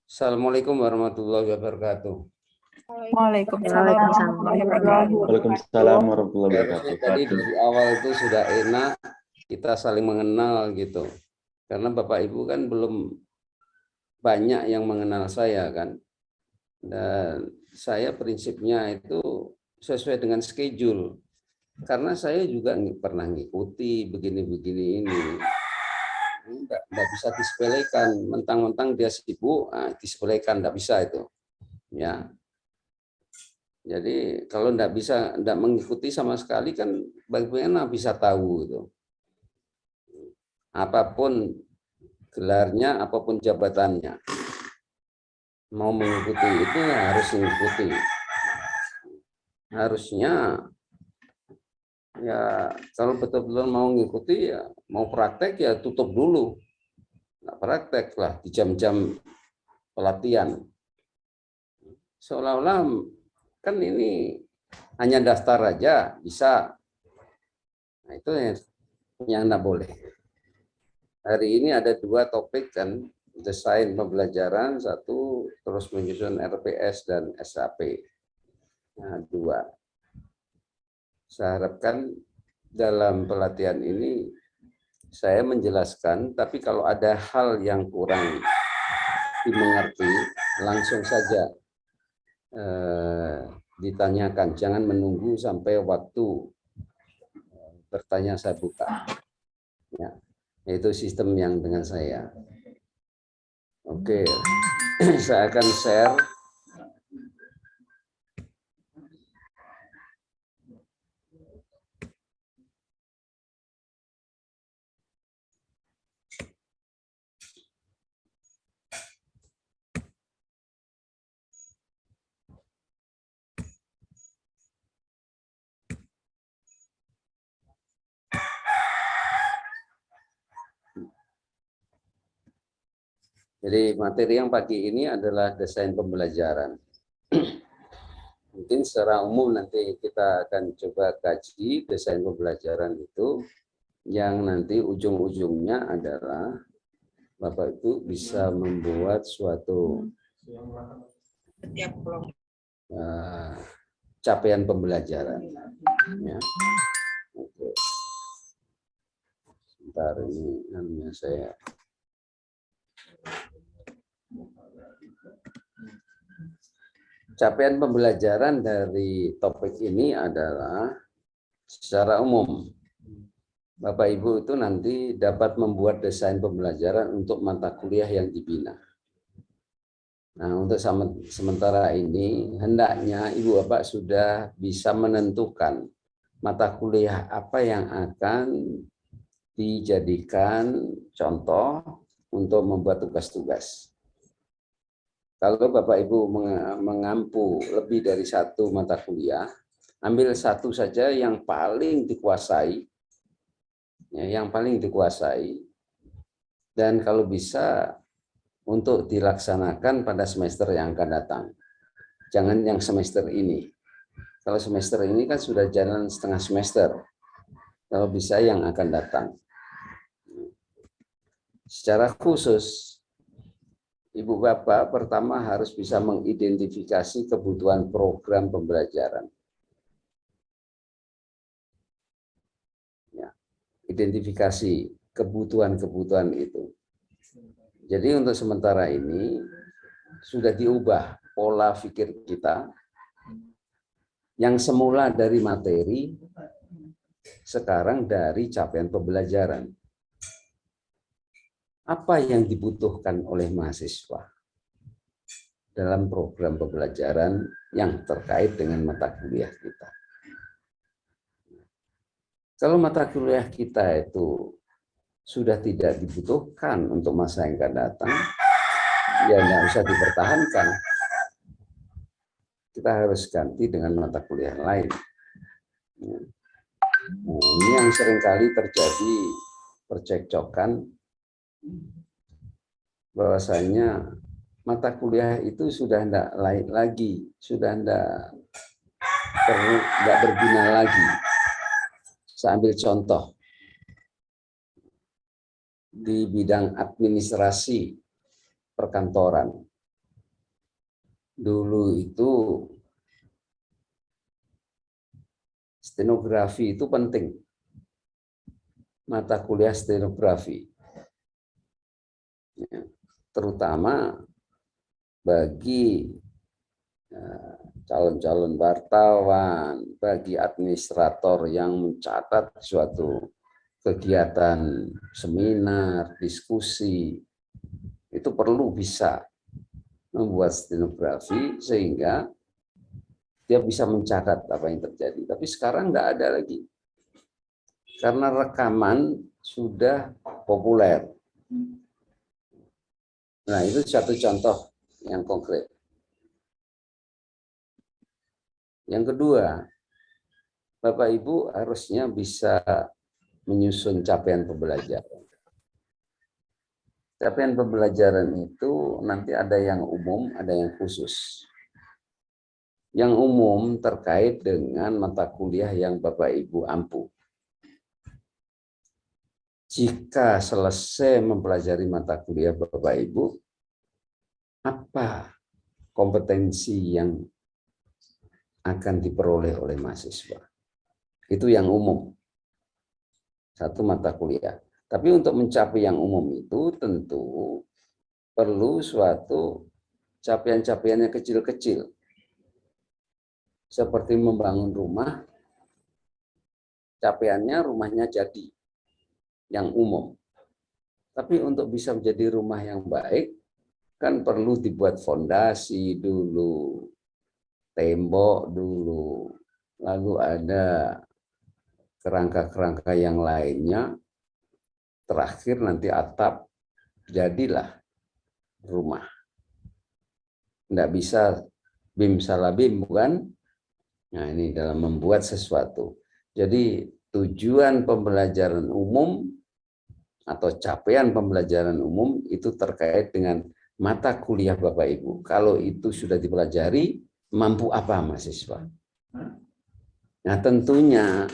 Assalamualaikum warahmatullahi wabarakatuh. Waalaikumsalam warahmatullahi wabarakatuh. Waalaikumsalam warahmatullahi Harusnya tadi wabarakatuh. dari awal itu sudah enak, kita saling mengenal gitu. Karena Bapak Ibu kan belum banyak yang mengenal saya kan. Dan saya prinsipnya itu sesuai dengan schedule. Karena saya juga pernah ngikuti begini-begini ini. Enggak bisa disepelekan, mentang-mentang dia sibuk, disepelekan, enggak bisa itu. Ya. Jadi kalau enggak mengikuti sama sekali kan bagaimana bisa tahu itu. Apapun gelarnya, apapun jabatannya. Mau mengikuti itu harus mengikuti. Harusnya ya kalau betul-betul mau mengikuti ya mau praktek ya tutup dulu. Nggak praktek lah di jam-jam pelatihan. Seolah-olah kan ini hanya daftar aja bisa. Nah, itu yang nggak boleh. Hari ini ada 2 topik kan, desain pembelajaran 1, terus menyusun RPS dan SAP. Nah, 2. Saya harapkan dalam pelatihan ini saya menjelaskan, tapi kalau ada hal yang kurang dimengerti, langsung saja ditanyakan, jangan menunggu sampai waktu bertanya saya buka. Ya, itu sistem yang dengan saya. Oke, saya akan share. Jadi materi yang pagi ini adalah desain pembelajaran. Mungkin secara umum nanti kita akan coba kaji desain pembelajaran itu, yang nanti ujung-ujungnya adalah Bapak Ibu bisa membuat suatu capaian pembelajaran. Ya. Oke. Sebentar ini namanya saya. Capaian pembelajaran dari topik ini adalah secara umum Bapak Ibu itu nanti dapat membuat desain pembelajaran untuk mata kuliah yang dibina. Nah, untuk sementara ini hendaknya Ibu Bapak sudah bisa menentukan mata kuliah apa yang akan dijadikan contoh untuk membuat tugas-tugas. Kalau Bapak Ibu mengampu lebih dari 1 mata kuliah, ambil 1 saja yang paling dikuasai, dan kalau bisa untuk dilaksanakan pada semester yang akan datang. Jangan yang semester ini. Kalau semester ini kan sudah jalan setengah semester. Kalau bisa yang akan datang. Secara khusus, Ibu Bapak pertama harus bisa mengidentifikasi kebutuhan program pembelajaran. Ya, identifikasi kebutuhan-kebutuhan itu. Jadi untuk sementara ini sudah diubah pola pikir kita yang semula dari materi, sekarang dari capaian pembelajaran. Apa yang dibutuhkan oleh mahasiswa dalam program pembelajaran yang terkait dengan mata kuliah kita. Kalau mata kuliah kita itu sudah tidak dibutuhkan untuk masa yang akan datang, ya tidak usah dipertahankan. Kita harus ganti dengan mata kuliah lain. Nah, ini yang seringkali terjadi percekcokan, bahwasanya mata kuliah itu sudah tidak lain lagi, sudah tidak berguna lagi. Saya ambil contoh di bidang administrasi perkantoran. dulu itu stenografi itu penting, mata kuliah stenografi, ya, terutama bagi calon-calon wartawan, bagi administrator yang mencatat suatu kegiatan seminar, diskusi, itu perlu bisa membuat stenografi sehingga dia bisa mencatat apa yang terjadi. Tapi sekarang nggak ada lagi. Karena rekaman sudah populer. Nah, itu satu contoh yang konkret. Yang kedua, Bapak Ibu harusnya bisa menyusun capaian pembelajaran. Capaian pembelajaran itu nanti ada yang umum, ada yang khusus. Yang umum terkait dengan mata kuliah yang Bapak Ibu ampu. Jika selesai mempelajari mata kuliah Bapak Ibu, apa kompetensi yang akan diperoleh oleh mahasiswa? Itu yang umum. Satu mata kuliah. Tapi untuk mencapai yang umum itu tentu perlu suatu capaian-capaian yang kecil-kecil. Seperti membangun rumah, capaiannya rumahnya jadi yang umum. Tapi untuk bisa menjadi rumah yang baik, kan perlu dibuat fondasi dulu, tembok dulu, lalu ada kerangka-kerangka yang lainnya, terakhir nanti atap, jadilah rumah. Tidak bisa bim salah bim, bukan? Nah, ini dalam membuat sesuatu. Jadi tujuan pembelajaran umum atau capaian pembelajaran umum itu terkait dengan mata kuliah Bapak Ibu. Kalau itu sudah dipelajari, mampu apa mahasiswa? Nah, tentunya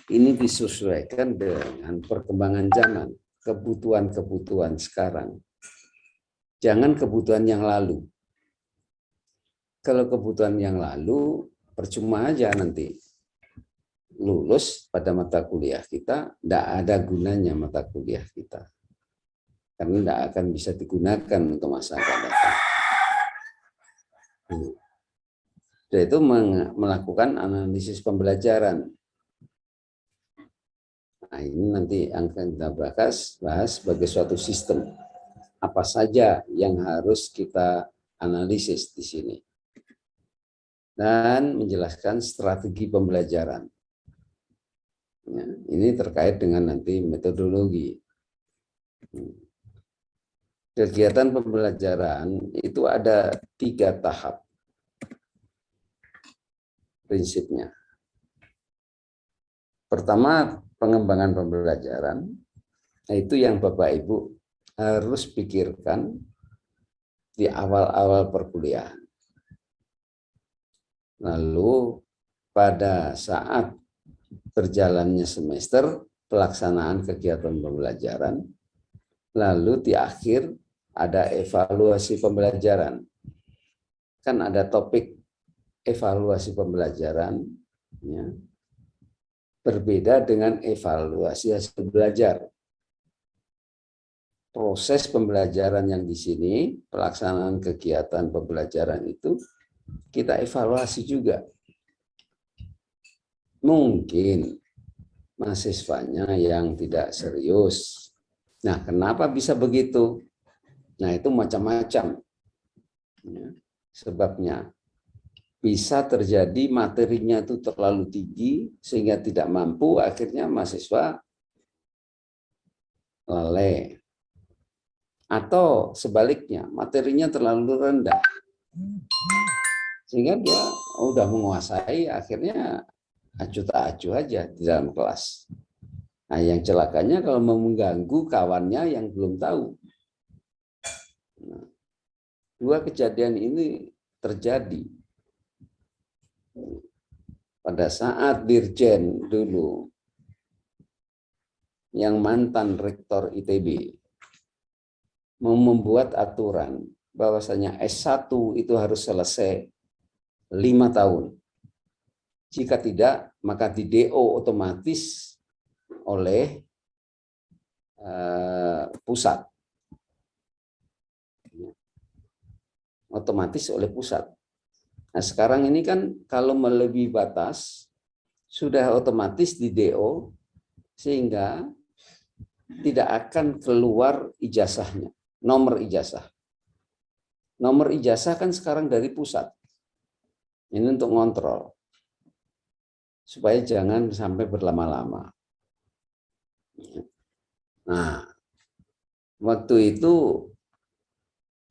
ini disesuaikan dengan perkembangan zaman, kebutuhan-kebutuhan sekarang. Jangan kebutuhan yang lalu. Kalau kebutuhan yang lalu, percuma aja nanti lulus pada mata kuliah kita, tidak ada gunanya mata kuliah kita. Karena tidak akan bisa digunakan untuk masa akan datang. Yaitu melakukan analisis pembelajaran. Nah, ini nanti akan kita bahas sebagai suatu sistem. Apa saja yang harus kita analisis di sini. Dan menjelaskan strategi pembelajaran. Ya, ini terkait dengan nanti metodologi. Kegiatan pembelajaran itu ada 3 tahap prinsipnya. Pertama, pengembangan pembelajaran. Nah, itu yang Bapak Ibu harus pikirkan di awal-awal perkuliahan. Lalu pada saat berjalannya semester, pelaksanaan kegiatan pembelajaran, lalu di akhir ada evaluasi pembelajaran. Kan ada topik evaluasi pembelajaran, ya, berbeda dengan evaluasi hasil belajar. Proses pembelajaran yang di sini, pelaksanaan kegiatan pembelajaran itu, kita evaluasi juga. Mungkin mahasiswanya yang tidak serius. Nah, kenapa bisa begitu? Nah, itu macam-macam. Ya, sebabnya bisa terjadi materinya itu terlalu tinggi sehingga tidak mampu, akhirnya mahasiswa lalai. Atau sebaliknya, materinya terlalu rendah sehingga dia udah menguasai, akhirnya acuh tak acuh aja di dalam kelas. Nah, yang celakanya kalau mengganggu kawannya yang belum tahu. Nah, 2 kejadian ini terjadi pada saat Dirjen dulu, yang mantan rektor ITB, mau membuat aturan bahwasanya S1 itu harus selesai 5 tahun. Jika tidak, maka di DO otomatis oleh pusat. Otomatis oleh pusat. Nah, sekarang ini kan kalau melebihi batas, sudah otomatis di DO, sehingga tidak akan keluar ijazahnya, nomor ijazah. Nomor ijazah kan sekarang dari pusat. Ini untuk ngontrol. Supaya jangan sampai berlama-lama. Nah, waktu itu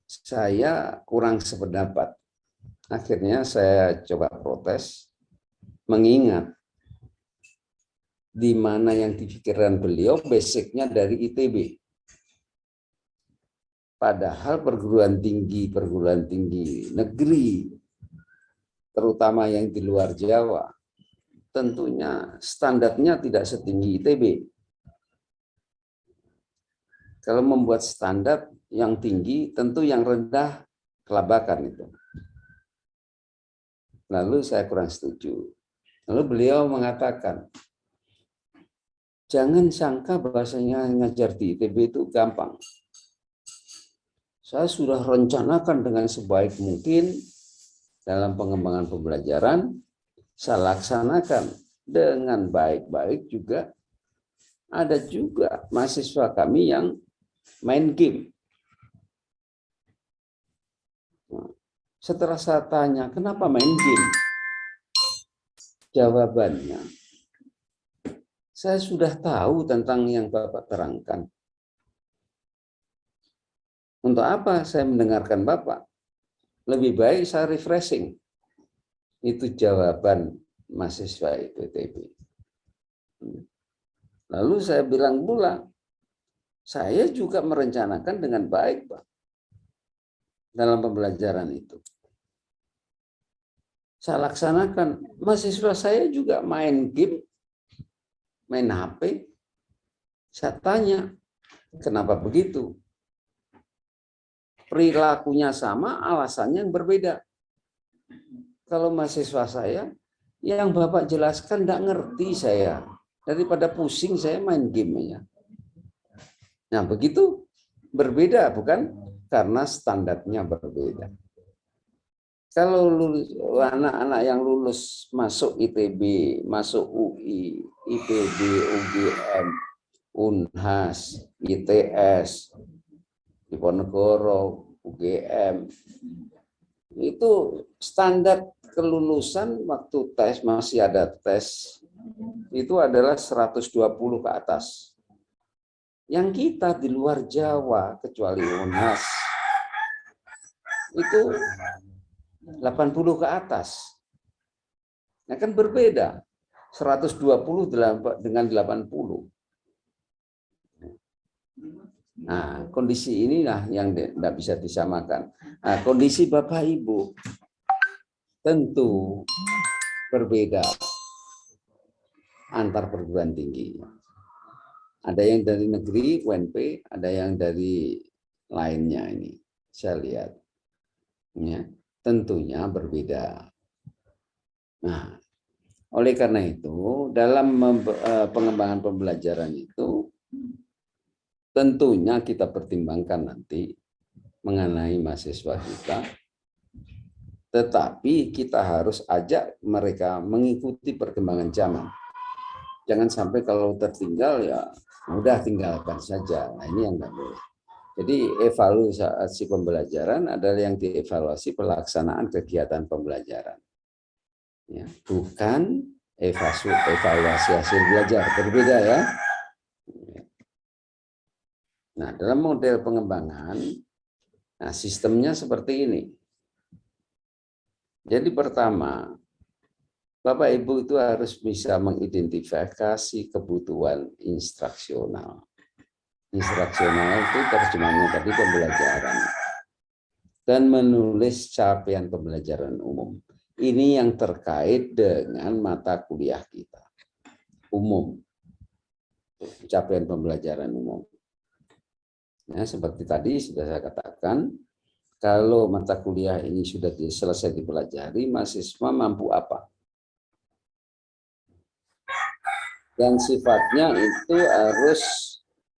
saya kurang sependapat. Akhirnya saya coba protes, mengingat di mana yang dipikirkan beliau basicnya dari ITB. Padahal perguruan tinggi negeri, terutama yang di luar Jawa, tentunya standarnya tidak setinggi ITB. Kalau membuat standar yang tinggi, tentu yang rendah kelabakan itu. Lalu saya kurang setuju. Lalu beliau mengatakan, jangan sangka bahasanya ngajar di ITB itu gampang. Saya sudah rencanakan dengan sebaik mungkin dalam pengembangan pembelajaran, saya laksanakan dengan baik-baik juga. Ada juga mahasiswa kami yang main game. Setelah saya tanya, kenapa main game? Jawabannya, saya sudah tahu tentang yang Bapak terangkan. Untuk apa saya mendengarkan Bapak? Lebih baik saya refreshing. Itu jawaban mahasiswa ITB. Lalu saya bilang pula, saya juga merencanakan dengan baik, Pak, dalam pembelajaran itu. Saya laksanakan. Mahasiswa saya juga main game, main HP. Saya tanya, kenapa begitu? Perilakunya sama, alasannya yang berbeda. Kalau mahasiswa saya, yang Bapak jelaskan tidak ngerti saya. Daripada pusing saya main game-nya. Nah, begitu berbeda, bukan? Karena standarnya berbeda. Kalau anak-anak yang lulus masuk ITB, masuk UI, IPB, UGM, Unhas, ITS, Diponegoro, UGM, itu standar kelulusan waktu tes, masih ada tes, itu adalah 120 ke atas. Yang kita di luar Jawa, kecuali Unhas, itu 80 ke atas. Nah, kan berbeda. 120 dengan 80. Nah, kondisi inilah yang tidak bisa disamakan. Nah, kondisi Bapak Ibu tentu berbeda antar perguruan tinggi. Ada yang dari negeri, UNP, ada yang dari lainnya ini. Saya lihat. Ya, tentunya berbeda. Nah, oleh karena itu, dalam pengembangan pembelajaran itu, tentunya kita pertimbangkan nanti mengenai mahasiswa kita, tetapi kita harus ajak mereka mengikuti perkembangan zaman. Jangan sampai kalau tertinggal ya mudah tinggalkan saja. Nah, ini yang nggak boleh. Jadi evaluasi pembelajaran adalah yang dievaluasi pelaksanaan kegiatan pembelajaran. Ya, bukan evaluasi hasil belajar, berbeda ya. Nah, dalam model pengembangan, nah sistemnya seperti ini. Jadi pertama, Bapak Ibu itu harus bisa mengidentifikasi kebutuhan instruksional. Instruksional itu terjemahannya tadi pembelajaran. Dan menulis capaian pembelajaran umum. Ini yang terkait dengan mata kuliah kita. Umum. Capaian pembelajaran umum. Ya, seperti tadi sudah saya katakan, Kalau mata kuliah ini sudah selesai dipelajari, mahasiswa mampu apa? Dan sifatnya itu harus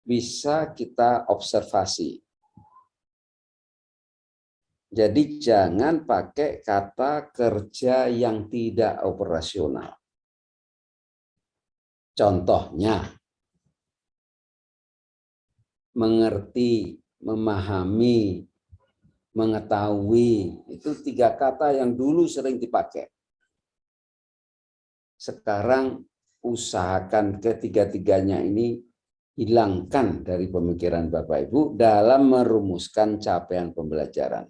bisa kita observasi. Jadi jangan pakai kata kerja yang tidak operasional. Contohnya, mengerti, memahami, mengetahui, itu 3 kata yang dulu sering dipakai. Sekarang usahakan ketiga-tiganya ini hilangkan dari pemikiran Bapak Ibu dalam merumuskan capaian pembelajaran.